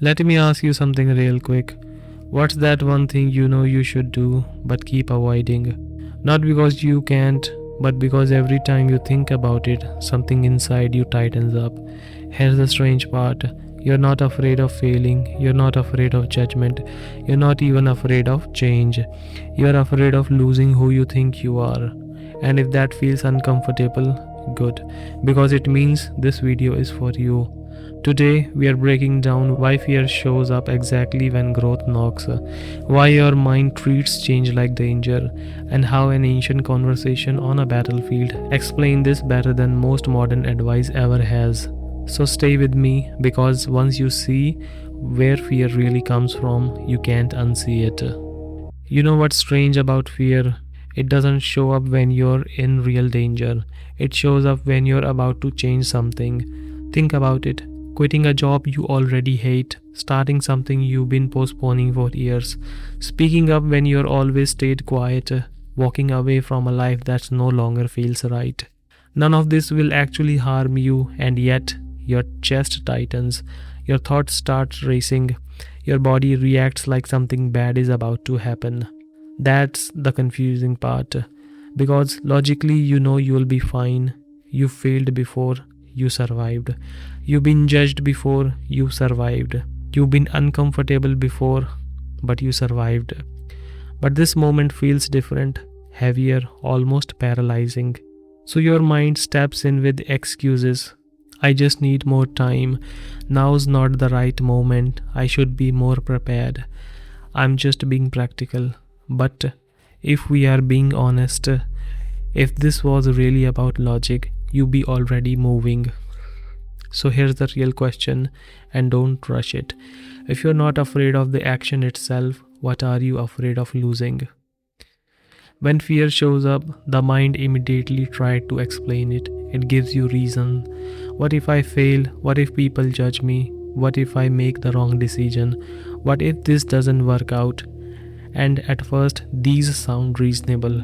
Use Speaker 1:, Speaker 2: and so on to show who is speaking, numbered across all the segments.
Speaker 1: Let me ask you something real quick. What's that one thing you know you should do but keep avoiding? Not because you can't, but because every time you think about it, something inside you tightens up. Here's the strange part. You're not afraid of failing, you're not afraid of judgment, you're not even afraid of change. You're afraid of losing who you think you are. And if that feels uncomfortable, good, because it means this video is for you. Today, we are breaking down why fear shows up exactly when growth knocks, why your mind treats change like danger, and how an ancient conversation on a battlefield explains this better than most modern advice ever has. So stay with me, because once you see where fear really comes from, you can't unsee it. You know what's strange about fear? It doesn't show up when you're in real danger. It shows up when you're about to change something. Think about it. Quitting a job you already hate, starting something you've been postponing for years, speaking up when you're always stayed quiet, walking away from a life that no longer feels right. None of this will actually harm you, and yet your chest tightens, your thoughts start racing, your body reacts like something bad is about to happen. That's the confusing part, because logically you know you'll be fine. You failed before, you survived. You've been judged before, you survived. You've been uncomfortable before, but you survived. But this moment feels different, heavier, almost paralyzing. So your mind steps in with excuses. I just need more time. Now's not the right moment. I should be more prepared. I'm just being practical. But if we are being honest, if this was really about logic, you'd be already moving. So here's the real question, and don't rush it. If you're not afraid of the action itself, what are you afraid of losing? When fear shows up, the mind immediately tries to explain it. It gives you reason. What if I fail? What if people judge me? What if I make the wrong decision? What if this doesn't work out? And at first, these sound reasonable.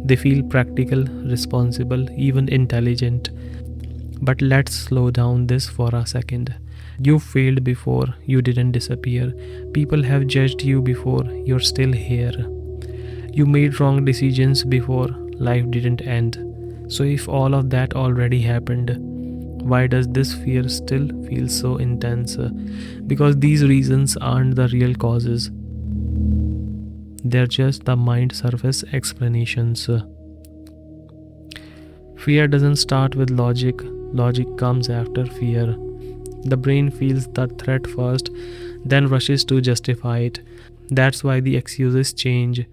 Speaker 1: They feel practical, responsible, even intelligent. But let's slow down this for a second. You failed before, you didn't disappear. People have judged you before, you're still here. You made wrong decisions before, life didn't end. So if all of that already happened, why does this fear still feel so intense? Because these reasons aren't the real causes. They're just the mind surface explanations. Fear doesn't start with logic. Logic comes after fear. The brain feels the threat first, then rushes to justify it. That's why the excuses change,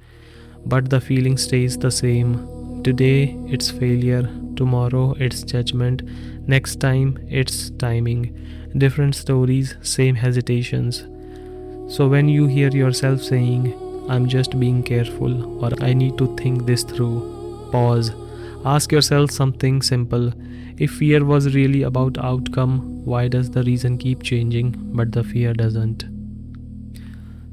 Speaker 1: but the feeling stays the same. Today it's failure, tomorrow it's judgment, next time it's timing. Different stories, same hesitations. So when you hear yourself saying, I'm just being careful, or I need to think this through, pause. Ask yourself something simple. If fear was really about outcome, why does the reason keep changing but the fear doesn't?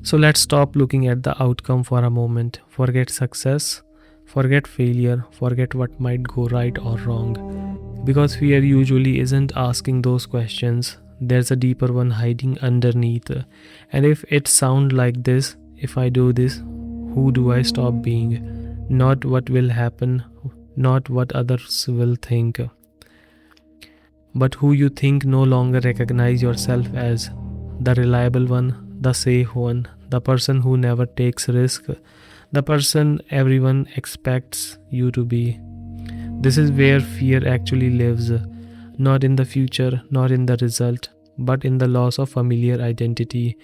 Speaker 1: So let's stop looking at the outcome for a moment. Forget success, forget failure, forget what might go right or wrong. Because fear usually isn't asking those questions. There's a deeper one hiding underneath. And if it sounds like this, if I do this, who do I stop being? Not what will happen, not what others will think, but who you think no longer recognize yourself as. The reliable one, the safe one, the person who never takes risk, the person everyone expects you to be. This is where fear actually lives, not in the future, not in the result, but in the loss of familiar identity.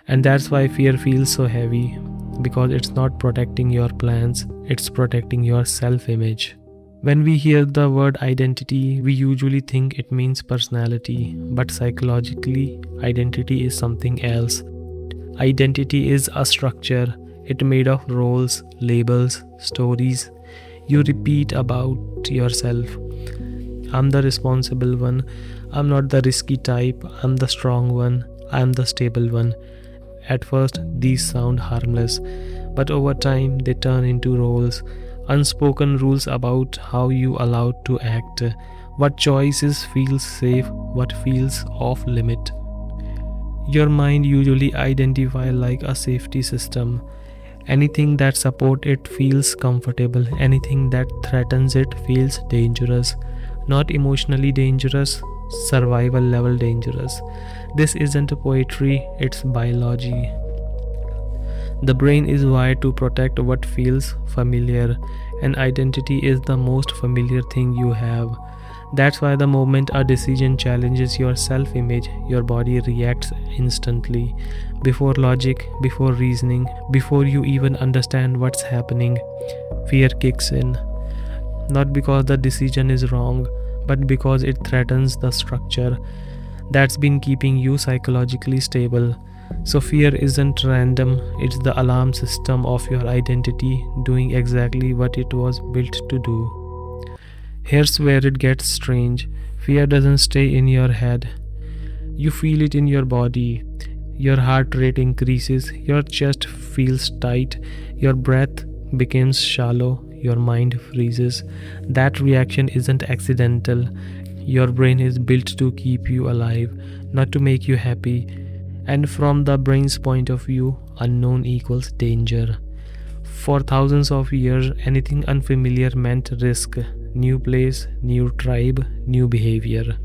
Speaker 1: And that's why fear feels so heavy, because it's not protecting your plans, it's protecting your self-image. When we hear the word identity, we usually think it means personality, but psychologically, identity is something else. Identity is a structure. It's made of roles, labels, stories you repeat about yourself. I'm the responsible one. I'm not the risky type. I'm the strong one. I'm the stable one. At first, these sound harmless, but over time, they turn into roles. Unspoken rules about how you allowed to act, what choices feel safe, what feels off limit. Your mind usually identifies like a safety system. Anything that supports it feels comfortable. Anything that threatens it feels dangerous. Not emotionally dangerous, survival level dangerous. This isn't poetry, it's biology. The brain is wired to protect what feels familiar, and identity is the most familiar thing you have. That's why the moment a decision challenges your self image, your body reacts instantly. Before logic, before reasoning, before you even understand what's happening, fear kicks in. Not because the decision is wrong, but because it threatens the structure that's been keeping you psychologically stable. So, fear isn't random, it's the alarm system of your identity doing exactly what it was built to do. Here's where it gets strange: fear doesn't stay in your head, you feel it in your body. Your heart rate increases, your chest feels tight, your breath becomes shallow, your mind freezes. That reaction isn't accidental. Your brain is built to keep you alive, not to make you happy. And from the brain's point of view, unknown equals danger. For thousands of years, anything unfamiliar meant risk: new place, new tribe, new behavior.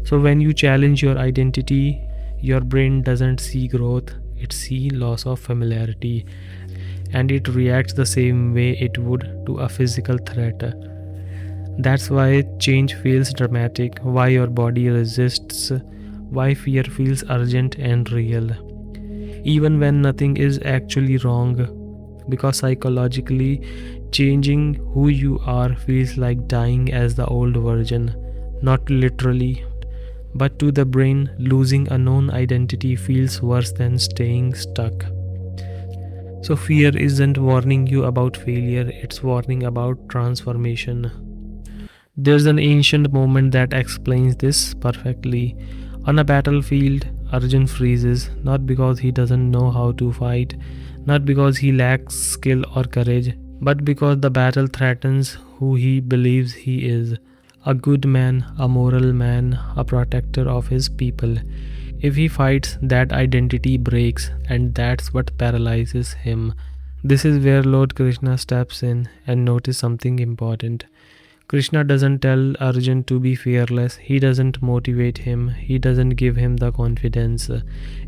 Speaker 1: So when you challenge your identity, your brain doesn't see growth, it sees loss of familiarity, and it reacts the same way it would to a physical threat. That's why change feels dramatic, why your body resists, why fear feels urgent and real, even when nothing is actually wrong. Because psychologically, changing who you are feels like dying as the old version. Not literally, but to the brain, losing a known identity feels worse than staying stuck. So, fear isn't warning you about failure, it's warning about transformation. There's an ancient moment that explains this perfectly. On a battlefield, Arjun freezes, not because he doesn't know how to fight, not because he lacks skill or courage, but because the battle threatens who he believes he is: a good man, a moral man, a protector of his people. If he fights, that identity breaks, and that's what paralyzes him. This is where Lord Krishna steps in and notice something important. Krishna doesn't tell Arjun to be fearless, he doesn't motivate him, he doesn't give him the confidence.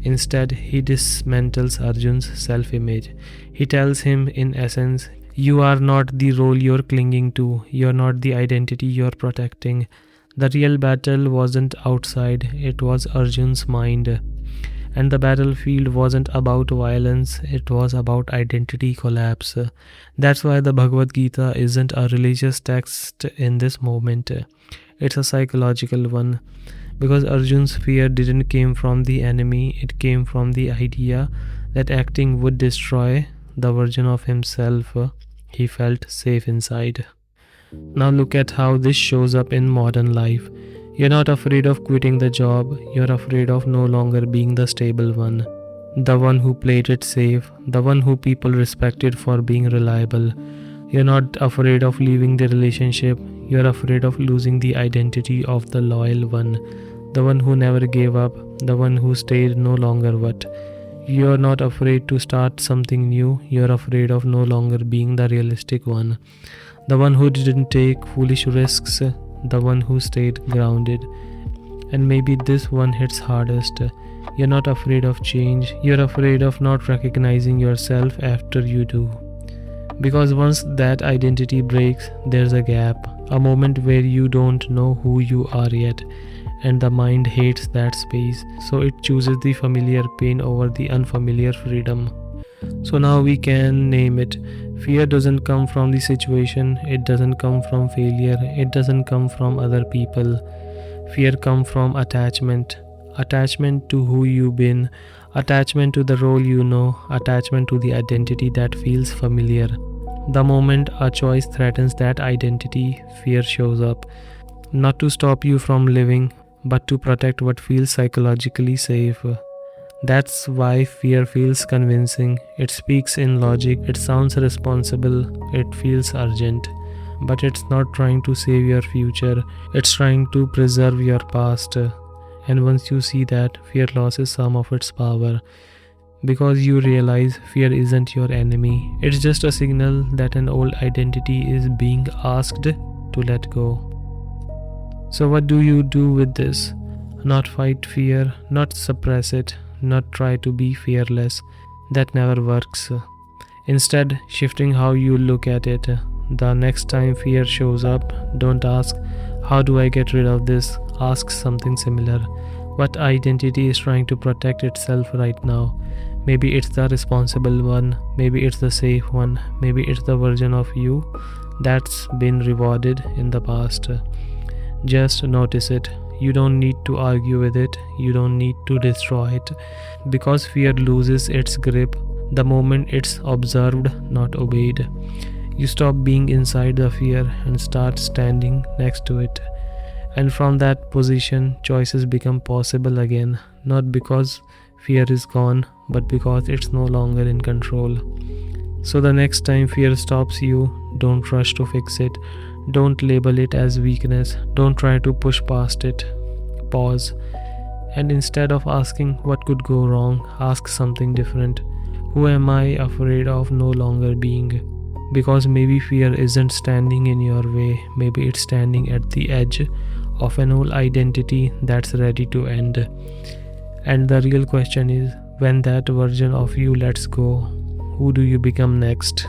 Speaker 1: Instead, he dismantles Arjun's self image. He tells him, in essence, you are not the role you're clinging to, you're not the identity you're protecting. The real battle wasn't outside, it was Arjun's mind. And the battlefield wasn't about violence, it was about identity collapse. That's why the Bhagavad Gita isn't a religious text in this moment, it's a psychological one. Because Arjun's fear didn't came from the enemy, it came from the idea that acting would destroy the version of himself he felt safe inside. Now look at how this shows up in modern life. You're not afraid of quitting the job, you're afraid of no longer being the stable one. The one who played it safe, the one who people respected for being reliable. You're not afraid of leaving the relationship, you're afraid of losing the identity of the loyal one, the one who never gave up, the one who stayed no longer what. You're not afraid to start something new, you're afraid of no longer being the realistic one, the one who didn't take foolish risks, the one who stayed grounded. And maybe this one hits hardest. You're not afraid of change, you're afraid of not recognizing yourself after you do. Because once that identity breaks, there's a gap, a moment where you don't know who you are yet, and the mind hates that space, so it chooses the familiar pain over the unfamiliar freedom. So now we can name it. Fear doesn't come from the situation, it doesn't come from failure, it doesn't come from other people. Fear comes from attachment. Attachment to who you've been, attachment to the role you know, attachment to the identity that feels familiar. The moment a choice threatens that identity, fear shows up. Not to stop you from living, but to protect what feels psychologically safe. That's why fear feels convincing. It speaks in logic, it sounds responsible, it feels urgent. But it's not trying to save your future, it's trying to preserve your past. And once you see that, fear loses some of its power because you realize fear isn't your enemy. It's just a signal that an old identity is being asked to let go. So, what do you do with this? Not fight fear, not suppress it, not try to be fearless. That never works. Instead, shifting how you look at it. The next time fear shows up, don't ask, how do I get rid of this? Ask something similar. What identity is trying to protect itself right now? Maybe it's the responsible one, maybe it's the safe one, maybe it's the version of you that's been rewarded in the past. Just notice it. You don't need to argue with it, you don't need to destroy it, because fear loses its grip the moment it's observed, not obeyed. You stop being inside the fear and start standing next to it. And from that position, choices become possible again, not because fear is gone, but because it's no longer in control. So the next time fear stops you, don't rush to fix it. Don't label it as weakness. Don't try to push past it. Pause. And instead of asking what could go wrong, ask something different. Who am I afraid of no longer being? Because maybe fear isn't standing in your way. Maybe it's standing at the edge of an old identity that's ready to end. And the real question is, when that version of you lets go, who do you become next?